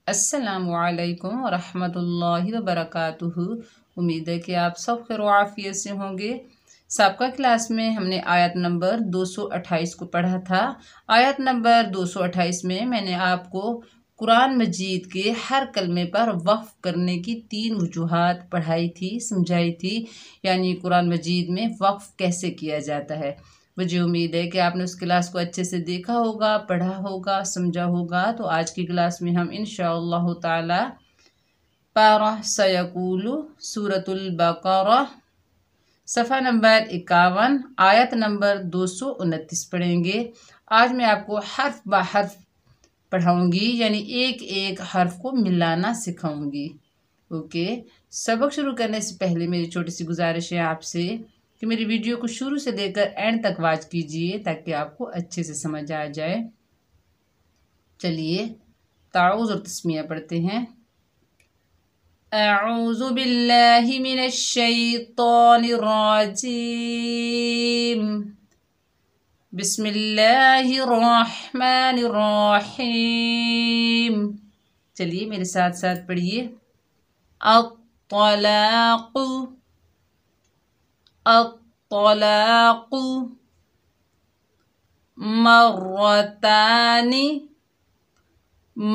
अस्सलामु अलैकुम वरहमतुल्लाहि वबरकातुहू। उम्मीद है कि आप सब खैर आफियत से होंगे। साबका क्लास में हमने आयत नंबर 228 को पढ़ा था। आयत नंबर 228 में मैंने आपको कुरान मजीद के हर कलमे पर वक्फ करने की 3 वजूहात पढ़ाई थी, समझाई थी, यानी कुरान मजीद में वक्फ कैसे किया जाता है। मुझे उम्मीद है कि आपने उस क्लास को अच्छे से देखा होगा, पढ़ा होगा, समझा होगा। तो आज की क्लास में हम इंशाअल्लाह ताला पारा सयकूलु सूरतुल बकरा सफ़ा नंबर 51 आयत नंबर 229 पढ़ेंगे। आज मैं आपको हर्फ ब हर्फ पढ़ाऊंगी, यानी एक एक हर्फ को मिलाना सिखाऊंगी। ओके, सबक शुरू करने से पहले मेरी छोटी सी गुजारिश है आपसे कि मेरी वीडियो को शुरू से लेकर एंड तक वॉच कीजिए ताकि आपको अच्छे से समझ आ जाए। चलिए ताऊज़ और तस्मिया पढ़ते हैं। अऊज़ु बिल्लाहि मिनश शैतानिर रजीम। बिस्मिल्लाहिर रहमानिर रहीम। चलिए मेरे साथ साथ पढ़िए। अत्तलाक़ु अत्तलाक़ु मर्रतानि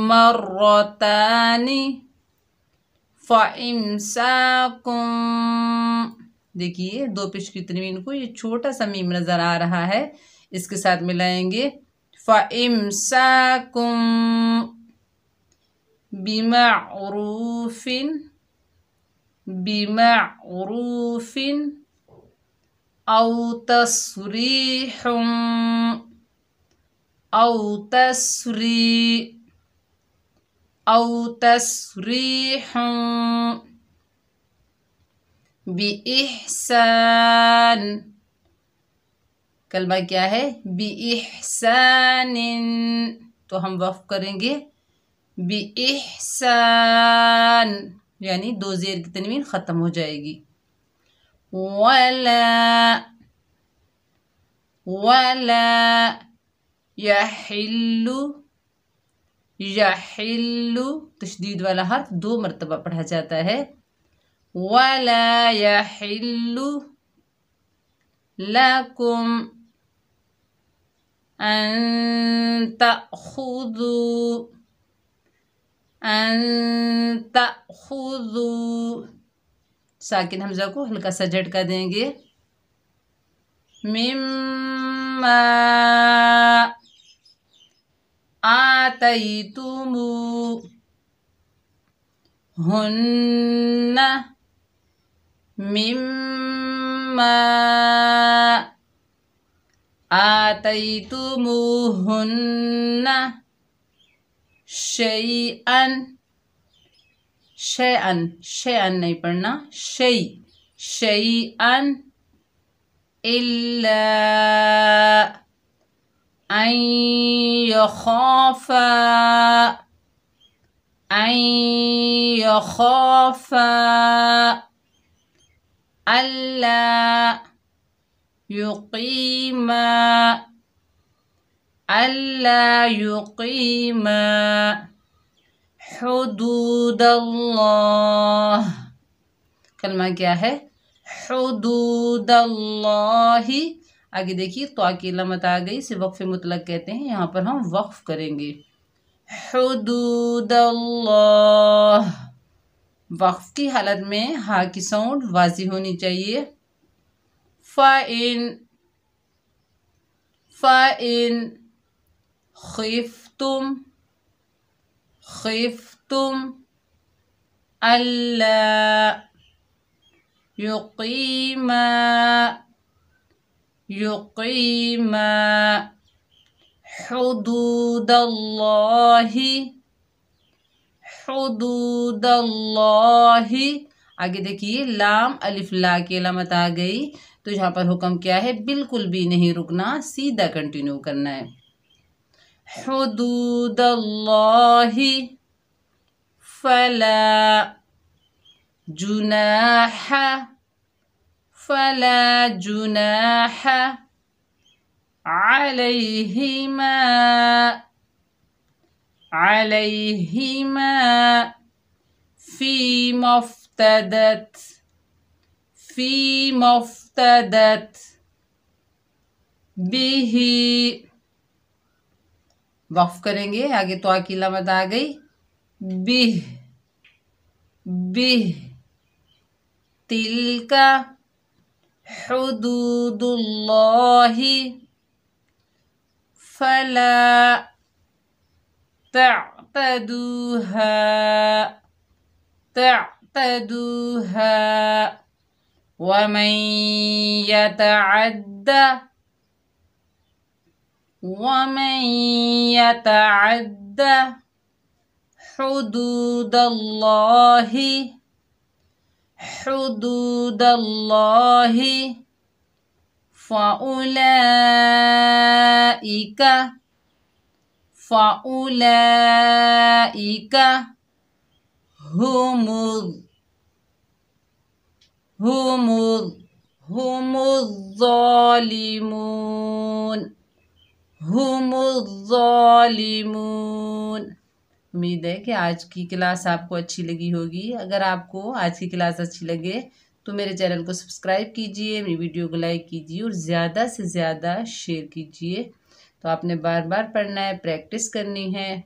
मर्रतानि फ़इम्साकुम। देखिए दो पेश की तनवीन को ये छोटा सा मीम नज़र आ रहा है, इसके साथ मिलाएंगे। फ़इम्साकुम बिमअरूफिन बिमअरूफिन औ तस्रीहुम औ तस्रीहुम बिइहसान। कलमा क्या है? बिइहसानिन। तो हम वक्फ करेंगे बिइहसान, यानी दो ज़ेर की तनवीन ख़त्म हो जाएगी। वला वला यहिल्लु यहिल्लु, तशदीद वाला हर्फ 2 मरतबा पढ़ा जाता है। वला यहिल्लु लकुम अन तअखुदू। साकिन हमजा को हल्का सा झटका देंगे। मिम्मा आतैतुमू हुन्ना मिम्मा आतैतुमुहुन्ना शैअन। शैअन शैअन नहीं पढ़ना, शैअन इल्ला अन यखाफा अल्ला युक़ीमा हुदूदल्लाह। कलमा क्या है? हुदूदल्लाही। आगे देखिए तो की लमत आ गई, इसे वक्फ मुतलक कहते हैं। यहाँ पर हम वक्फ करेंगे हुदूदल्लाह। वक्फ की हालत में हा की साउंड वाज़ी होनी चाहिए। फ़इन खिफ्तुम अल्ला युक़ीमा हुदूदल्लाही। आगे देखिए लाम अलिफ ला की अलामत आ गई, तो यहाँ पर हुक्म क्या है? बिल्कुल भी नहीं रुकना, सीधा कंटिन्यू करना है। हुदूदल्लाही फला जुनाह अलैहिमा عليهما فيما افتدت به. वक्फ करेंगे, आगे तो की लामत आ गई, बिह बिह। तिलका हुदूदुल्लाहि फला तअतदूहा वमन यतअद्द हुदूदल्लाहि فأولئك هم الظالمون. उम्मीद है कि आज की क्लास आपको अच्छी लगी होगी। अगर आपको आज की क्लास अच्छी लगे तो मेरे चैनल को सब्सक्राइब कीजिए, मेरी वीडियो को लाइक कीजिए और ज़्यादा से ज़्यादा शेयर कीजिए। तो आपने बार बार पढ़ना है, प्रैक्टिस करनी है।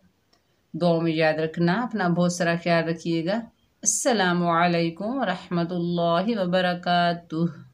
दुआ में याद रखना, अपना बहुत सारा ख्याल रखिएगा। अस्सलामु अलैकुम व रहमतुल्लाहि व बरकातुहू।